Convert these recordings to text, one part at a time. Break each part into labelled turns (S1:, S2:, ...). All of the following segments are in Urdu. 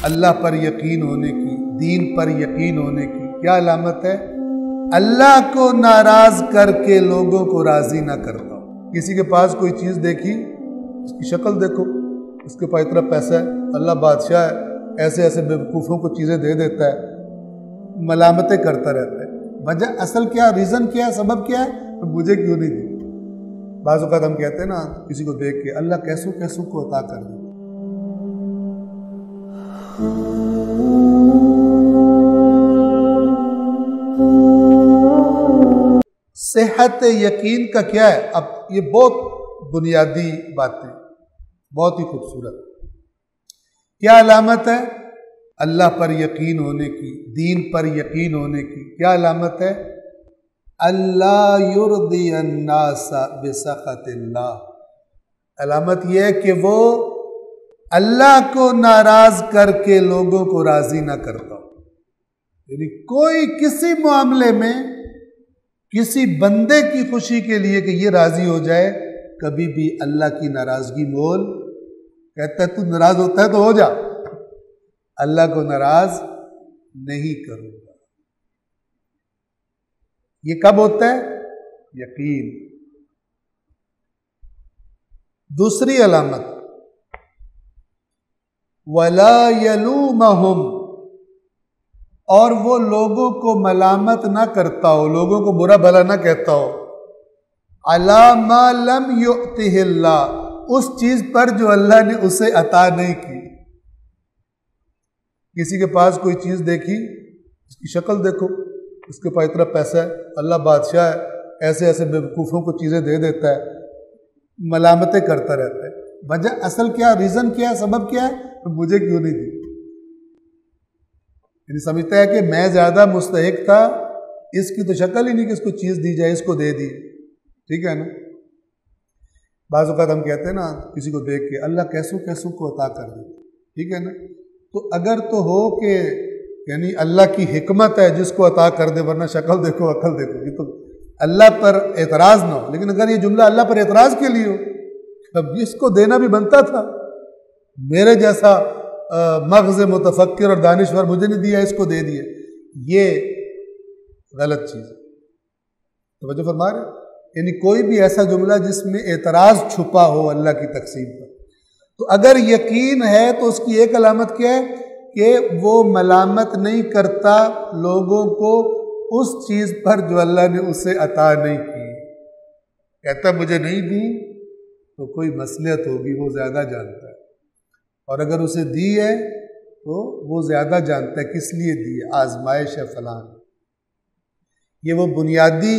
S1: اللہ پر یقین ہونے کی، دین پر یقین ہونے کی کیا علامت ہے؟ اللہ کو ناراض کر کے لوگوں کو راضی نہ کرتا ہو۔ کسی کے پاس کوئی چیز دیکھی، اس کی شکل دیکھو، اس کے پاس اتنا پیسہ ہے، اللہ بادشاہ ہے، ایسے ایسے بیوقوفوں کو چیزیں دے دیتا ہے، ملامتیں کرتا رہتا ہے۔ وجہ اصل کیا، ریزن کیا ہے، سبب کیا ہے؟ مجھے کیوں نہیں دی؟ بعض اوقات ہم کہتے ہیں نا کسی کو دیکھ کے اللہ کیسوں کیسوں کو عطا کر دے۔ صحت یقین کا کیا ہے؟ اب یہ بہت بنیادی باتیں، بہت ہی خوبصورت۔ کیا علامت ہے اللہ پر یقین ہونے کی، دین پر یقین ہونے کی؟ کیا علامت ہے؟ اللہ یرضی الناس بسخط اللہ۔ علامت یہ ہے کہ وہ اللہ کو ناراض کر کے لوگوں کو راضی نہ کرتا ہو۔ یعنی کوئی کسی معاملے میں کسی بندے کی خوشی کے لیے کہ یہ راضی ہو جائے، کبھی بھی اللہ کی ناراضگی مول کہتا ہے تو ناراض ہوتا ہے تو ہو جا، اللہ کو ناراض نہیں کروں گا۔ یہ کب ہوتا ہے؟ یقین۔ دوسری علامت وَلَا يَلُومَهُمْ، اور وہ لوگوں کو ملامت نہ کرتا ہو، لوگوں کو برا بھلا نہ کہتا ہو، عَلَى مَا لَمْ يُؤْتِهِ اللَّهُ، اس چیز پر جو اللہ نے اسے عطا نہیں کی۔ کسی کے پاس کوئی چیز دیکھی، اس کی شکل دیکھو، اس کے پاس اتنا پیسہ ہے، اللہ بادشاہ ہے، ایسے ایسے بیوقوفوں کو چیزیں دے دیتا ہے، ملامتیں کرتا رہتا ہے۔ وجہ اصل کیا، ریزن کیا ہے، سبب کیا ہے؟ مجھے کیوں نہیں دی؟ یعنی سمجھتا ہے کہ میں زیادہ مستحق تھا، اس کی تو شکل ہی نہیں کہ اس کو چیز دی جائے، اس کو دے دی۔ ٹھیک ہے نا؟ بعض اوقات ہم کہتے ہیں نا کسی کو دیکھ کے اللہ کیسوں کیسوں کو عطا کر دے۔ ٹھیک ہے نا؟ تو اگر تو ہو کہ یعنی اللہ کی حکمت ہے جس کو عطا کر دے، ورنہ شکل دیکھو عقل دیکھو، یہ تو اللہ پر اعتراض نہ ہو۔ لیکن اگر یہ جملہ اللہ پر اعتراض کے لیے ہو، اب اس کو دینا بھی بنتا تھا، میرے جیسا مغز متفکر اور دانشور مجھے نہیں دیا، اس کو دے دیا، یہ غلط چیز ہے۔ توجہ فرما رہے؟ یعنی کوئی بھی ایسا جملہ جس میں اعتراض چھپا ہو اللہ کی تقسیم پر، تو اگر یقین ہے تو اس کی ایک علامت کیا ہے کہ وہ ملامت نہیں کرتا لوگوں کو اس چیز پر جو اللہ نے اسے عطا نہیں کی۔ کہتا مجھے نہیں دی تو کوئی مصلحت ہوگی، وہ زیادہ جانتا ہے، اور اگر اسے دی ہے تو وہ زیادہ جانتا ہے کس لیے دی ہے، آزمائش ہے فلاں۔ یہ وہ بنیادی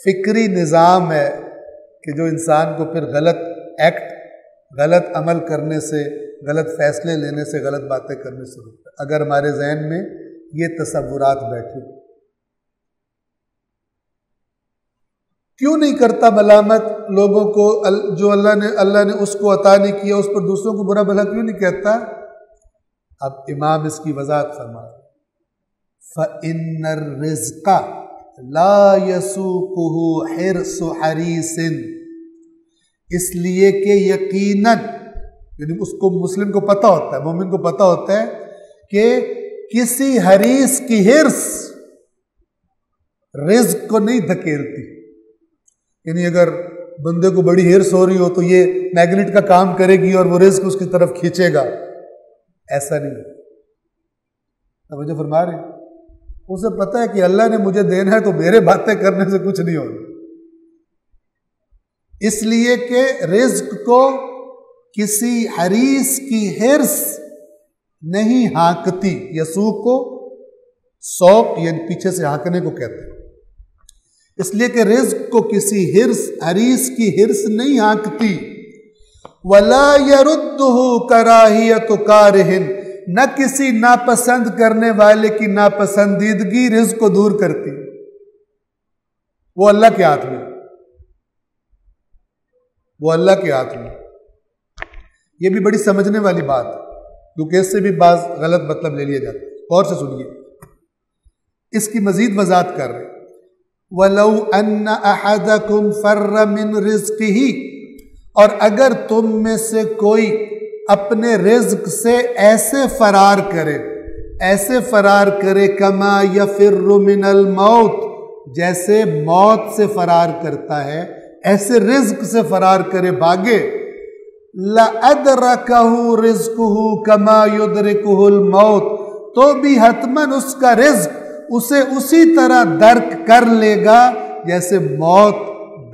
S1: فکری نظام ہے کہ جو انسان کو پھر غلط ایکٹ، غلط عمل کرنے سے، غلط فیصلے لینے سے، غلط باتیں کرنے سے روکتا ہے، اگر ہمارے ذہن میں یہ تصورات بیٹھے۔ کیوں نہیں کرتا ملامت لوگوں کو جو اللہ نے اس کو عطا نہیں کیا، اس پر دوسروں کو برا بھلا کیوں نہیں کہتا؟ اب امام اس کی وضاحت فرما رہے فَإِنَّ الرِّزْقَ لَا يَسُوقُهُ حِرْصُ حَرِيصٍ، اس لیے کہ یقیناً، یعنی اس کو مسلم کو پتہ ہوتا ہے، مومن کو پتہ ہوتا ہے کہ کسی حریص کی حرص رزق کو نہیں دھکیلتی۔ یعنی اگر بندے کو بڑی حرص ہو رہی ہو تو یہ میگنیٹ کا کام کرے گی اور وہ رزق اس کی طرف کھینچے گا، ایسا نہیں ہے۔ توجہ فرما رہے ہیں؟ اسے پتہ ہے کہ اللہ نے مجھے دینا ہے تو میرے باتیں کرنے سے کچھ نہیں ہوگا، اس لیے کہ رزق کو کسی حریص کی حرص نہیں ہانکتی۔ یسوق کو سوق یعنی پیچھے سے ہانکنے کو کہتے ہیں، اس لیے کہ رزق کو کسی حریص کی حرص نہیں ہانکتی۔ وَلَا يَرُدُّهُ كَرَاهِيَةُ كَارِهٍ، نہ کسی ناپسند کرنے والے کی ناپسندیدگی رزق کو دور کرتی، وہ اللہ کے ہاتھ میں، وہ اللہ کے ہاتھ میں۔ یہ بھی بڑی سمجھنے والی بات ہے کیونکہ اس سے بھی بعض غلط مطلب لے لیا جاتا ہے۔ غور سے سنیے، اس کی مزید وضاحت کر رہے وَلَوْ أَنَّ أَحَدَكُمْ فَرَّ مِنْ رِزْقِهِ، اور اگر تم میں سے کوئی اپنے رزق سے ایسے فرار کرے کما یفر من الموت، جیسے موت سے فرار کرتا ہے، ایسے رزق سے فرار کرے، بھاگے۔ لَأَدْرَكَهُ رِزْقُهُ كَمَا يُدْرِكُهُ الْمَوْتِ، تو بھی حتماً اس کا رزق اسے اسی طرح درک کر لے گا جیسے موت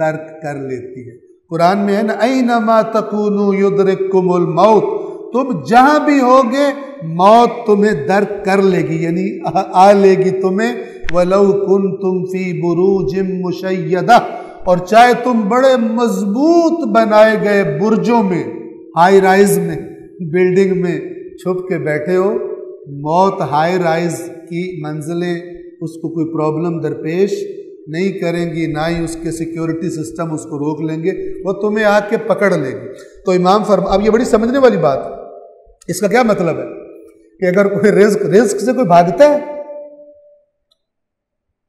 S1: درک کر لیتی ہے۔ قرآن میں ہے نا اَيْنَمَا تَكُونُوا يُدْرِكْكُمُ الْمَوْتِ، تم جہاں بھی ہوگے موت تمہیں درک کر لے گی، یعنی آ لے گی تمہیں۔ وَلَوْ كُنْتُمْ فِي بُرُوجٍ مُشَيَّدَةٍ، اور چاہے تم بڑے مضبوط بنائے گئے برجوں میں، ہائی رائز میں، بلڈنگ میں چھپ کے بیٹھے ہو، موت ہائی رائز کی منزلیں اس کو کوئی پرابلم درپیش نہیں کریں گی، نہ ہی اس کے سیکیورٹی سسٹم اس کو روک لیں گے، وہ تمہیں آ کے پکڑ لے گی۔ تو امام اب یہ بڑی سمجھنے والی بات ہے۔ اس کا کیا مطلب ہے کہ اگر کوئی رزق سے کوئی بھاگتا ہے؟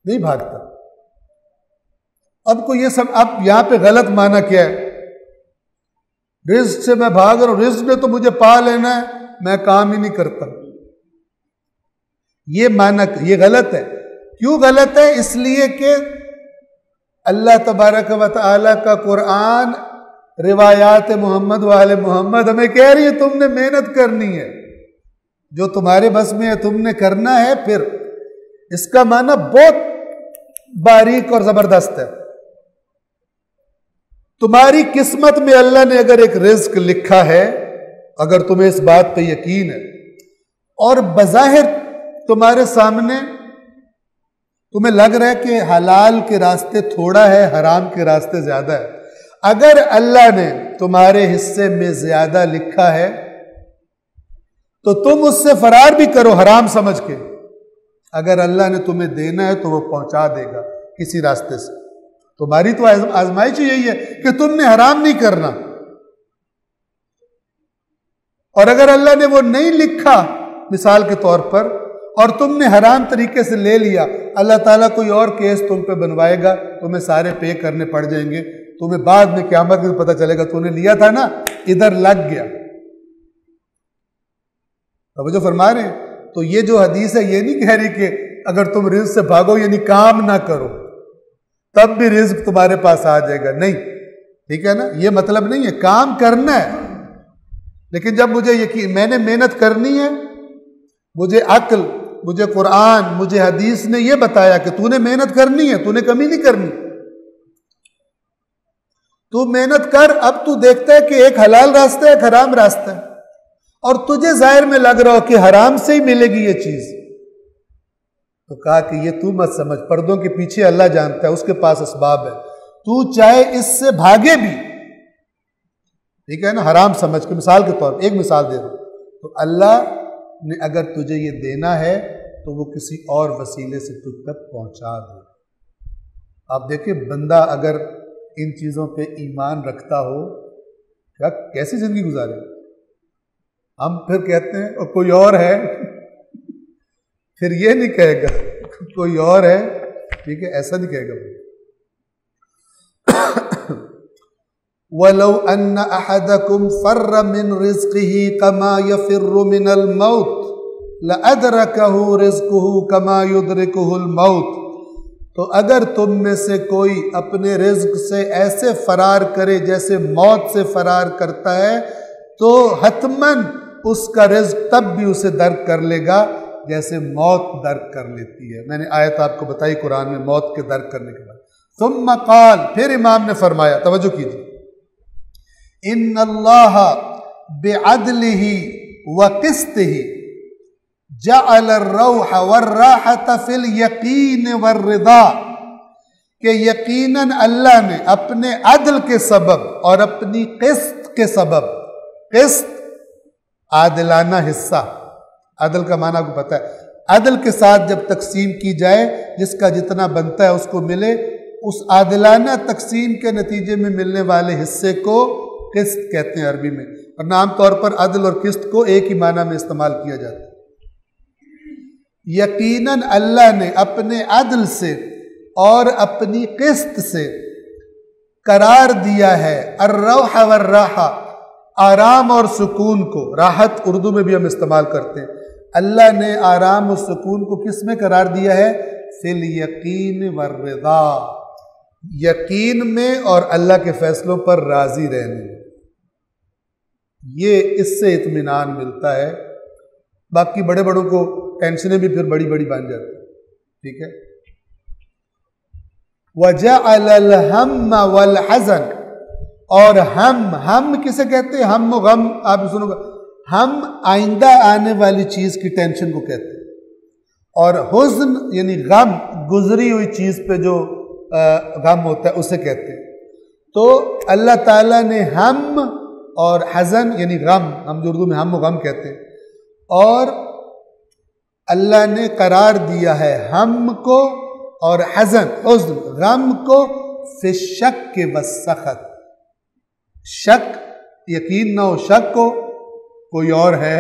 S1: نہیں بھاگتا۔ اب کو یہ سب، اب یہاں پہ غلط معنی کیا ہے؟ رزق سے میں بھاگ رہا ہوں، رزق نے تو مجھے پا لینا ہے، میں کام ہی نہیں کرتا۔ یہ معنی یہ غلط ہے۔ کیوں غلط ہے؟ اس لیے کہ اللہ تبارک و تعالی کا قرآن، روایات محمد و آل محمد ہمیں کہہ رہی ہے تم نے محنت کرنی ہے، جو تمہارے بس میں ہے تم نے کرنا ہے۔ پھر اس کا معنی بہت باریک اور زبردست ہے۔ تمہاری قسمت میں اللہ نے اگر ایک رزق لکھا ہے، اگر تمہیں اس بات پہ یقین ہے، اور بظاہر تمہارے سامنے تمہیں لگ رہا ہے کہ حلال کے راستے تھوڑا ہے، حرام کے راستے زیادہ ہے، اگر اللہ نے تمہارے حصے میں زیادہ لکھا ہے تو تم اس سے فرار بھی کرو حرام سمجھ کے۔ اگر اللہ نے تمہیں دینا ہے تو وہ پہنچا دے گا کسی راستے سے۔ تمہاری تو آزمائش یہی ہے کہ تم نے حرام نہیں کرنا، اور اگر اللہ نے وہ نہیں لکھا مثال کے طور پر اور تم نے حرام طریقے سے لے لیا، اللہ تعالیٰ کوئی اور کیس تم پہ بنوائے گا، تمہیں سارے پے کرنے پڑ جائیں گے، تمہیں بعد میں قیامت میں پتہ چلے گا تو نے لیا تھا نا، ادھر لگ گیا۔ توجہ فرما رہے ہیں؟ تو یہ جو حدیث ہے یہ نہیں کہہ رہی کہ اگر تم رزق سے بھاگو یعنی کام نہ کرو تب بھی رزق تمہارے پاس آ جائے گا، نہیں، ٹھیک ہے نا، یہ مطلب نہیں ہے، کام کرنا ہے، لیکن جب مجھے یقین، میں نے محنت کرنی ہے، مجھے عقل، مجھے قرآن، مجھے حدیث نے یہ بتایا کہ تو نے محنت کرنی ہے، تو نے کمی نہیں کرنی، تو محنت کر۔ اب تو دیکھتا ہے کہ ایک حلال راستہ ہے، ایک حرام راستہ ہے، اور تجھے ظاہر میں لگ رہا ہو کہ حرام سے ہی ملے گی یہ چیز، تو کہا کہ یہ تو مت سمجھ، پردوں کے پیچھے اللہ جانتا ہے، اس کے پاس اسباب ہے، تو چاہے اس سے بھاگے بھی، ٹھیک ہے نا، حرام سمجھ کے، مثال کے طور پر ایک مثال دے دو، تو اللہ نے اگر تجھے یہ دینا ہے تو وہ کسی اور وسیلے سے تجھ تک پہنچا دے۔ آپ دیکھیں بندہ اگر ان چیزوں پہ ایمان رکھتا ہو کیا کیسی زندگی گزارے۔ ہم پھر کہتے ہیں اور کوئی اور ہے، پھر یہ نہیں کہے گا کوئی اور ہے، ٹھیک ہے، ایسا نہیں کہے گا۔ وَلَوْ أَنَّ أَحَدَكُمْ فَرَّ مِنْ رِزْقِهِ كَمَا يَفِرُّ مِنَ الْمَوْتِ لَأَدْرَكَهُ رِزْقُهُ كَمَا يُدْرِكُهُ الْمَوْتِ، تو اگر تم میں سے کوئی اپنے رزق سے ایسے فرار کرے جیسے موت سے فرار کرتا ہے، تو حتماً اس کا رزق تب بھی اسے درک کر لے گا جیسے موت درک کر لیتی ہے۔ میں نے آیت آپ کو بتائی قرآن میں موت کے درک کرنے کے بعد۔ ثم قال، پھر امام نے فرمایا، توجہ کیجیے، ان اللہ بعدلہ وقسطہ جعل الروح والراحة فی الیقین والرضا، کہ یقیناً اللہ نے اپنے عدل کے سبب اور اپنی قسط کے سبب، قسط عادلانہ حصہ، عدل کا معنی کو پتہ ہے، عدل کے ساتھ جب تقسیم کی جائے جس کا جتنا بنتا ہے اس کو ملے، اس عادلانہ تقسیم کے نتیجے میں ملنے والے حصے کو قسط کہتے ہیں عربی میں، اور عام طور پر عدل اور قسط کو ایک ہی معنی میں استعمال کیا جاتا ہے۔ یقیناً اللہ نے اپنے عدل سے اور اپنی قسط سے قرار دیا ہے الروح والراحہ، آرام اور سکون کو، راحت اردو میں بھی ہم استعمال کرتے ہیں، اللہ نے آرام و سکون کو کس میں قرار دیا ہے؟ فی الیقین والرضا، یقین میں اور اللہ کے فیصلوں پر راضی رہنے میں، یہ اس سے اطمینان ملتا ہے۔ باقی بڑے بڑوں کو ٹینشنیں بھی پھر بڑی بڑی بن جاتی ہیں، ٹھیک ہے۔ وَجَعَلَ الْهَمَّ وَالْحَزَنَ، اور ہم کسے کہتے ہیں؟ ہم و غم، آپ سنو گا، ہم آئندہ آنے والی چیز کی ٹینشن کو کہتے ہیں، اور حزن یعنی غم گزری ہوئی چیز پہ جو غم ہوتا ہے اسے کہتے ہیں۔ تو اللہ تعالیٰ نے ہم اور حزن یعنی غم، ہم جو اردو میں ہم و غم کہتے ہیں، اور اللہ نے قرار دیا ہے ہم کو اور حزن غم کو فی الشک والسخط، شک، یقین نہ ہو شک کو کوئی اور ہے،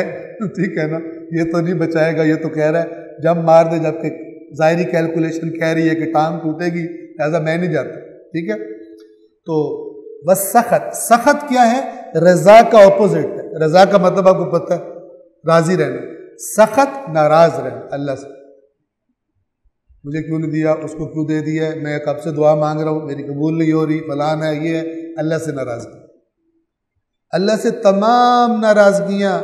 S1: ٹھیک ہے نا، یہ تو نہیں بچائے گا، یہ تو کہہ رہا ہے جب مار دے، جبکہ ظاہری کیلکولیشن کہہ رہی ہے کہ ٹانگ ٹوٹے گی، لہٰذا میں نہیں جاتا، ٹھیک ہے۔ تو والسخط، سخط کیا ہے؟ رضا کا اپوزٹ ہے، رضا کا مطلب آپ کو پتہ ہے راضی رہنا، سخط ناراض رہنا اللہ سے، مجھے کیوں نہیں دیا، اس کو کیوں دے دیا، میں کب سے دعا مانگ رہا ہوں میری قبول نہیں ہو رہی، فلان ہے، یہ ہے، اللہ سے ناراضگی، اللہ سے تمام ناراضگیاں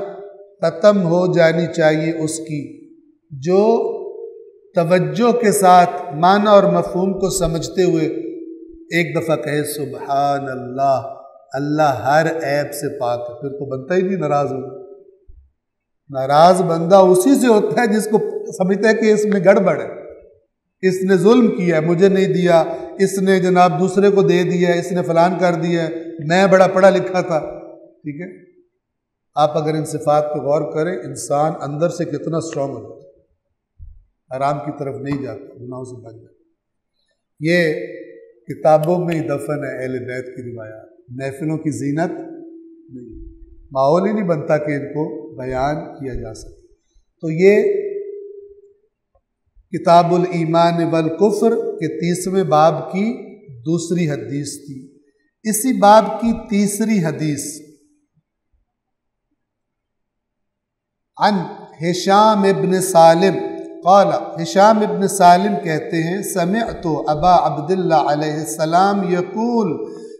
S1: ختم ہو جانی چاہیے اس کی جو توجہ کے ساتھ معنی اور مفہوم کو سمجھتے ہوئے ایک دفعہ کہے سبحان اللہ، اللہ ہر عیب سے پاک ہے، پھر تو بنتا ہی نہیں ناراض ہو۔ ناراض بندہ اسی سے ہوتا ہے جس کو سمجھتا ہے کہ اس میں گڑبڑ ہے، اس نے ظلم کیا ہے، مجھے نہیں دیا، اس نے جناب دوسرے کو دے دیا، اس نے فلان کر دیا، میں بڑا پڑھا لکھا تھا، ٹھیک ہے۔ آپ اگر ان صفات پہ غور کریں، انسان اندر سے کتنا اسٹرانگ ہو جاتا ہے، حرام کی طرف نہیں جاتا، گناہوں سے بچ جاتا۔ یہ کتابوں میں ہی دفن ہے اہل بیت کی روایات، محفلوں کی زینت نہیں، ماحول ہی نہیں بنتا کہ ان کو بیان کیا جا سکے۔ تو یہ کتاب الایمان والکفر کے 30ویں باب کی دوسری حدیث تھی۔ اسی باب کی تیسری حدیث عن ہشام ابن سالم قال، ہشام ابن سالم کہتے ہیں سمعت ابا عبداللہ علیہ السلام یقول،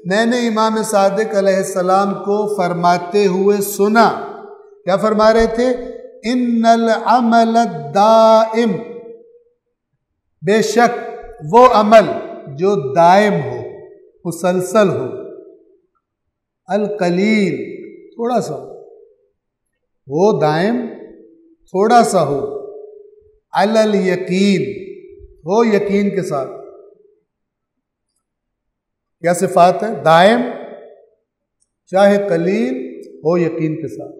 S1: میں نے امام صادق علیہ السلام کو فرماتے ہوئے سنا، کیا فرما رہے تھے؟ ان العمل الدائم، بے شک وہ عمل جو دائم ہو، مسلسل ہو، القلیل تھوڑا سا وہ دائم تھوڑا سا ہو، علی الیقین ہو یقین کے ساتھ، کیا صفات ہے؟ دائم، چاہے قلیل ہو یقین کے ساتھ۔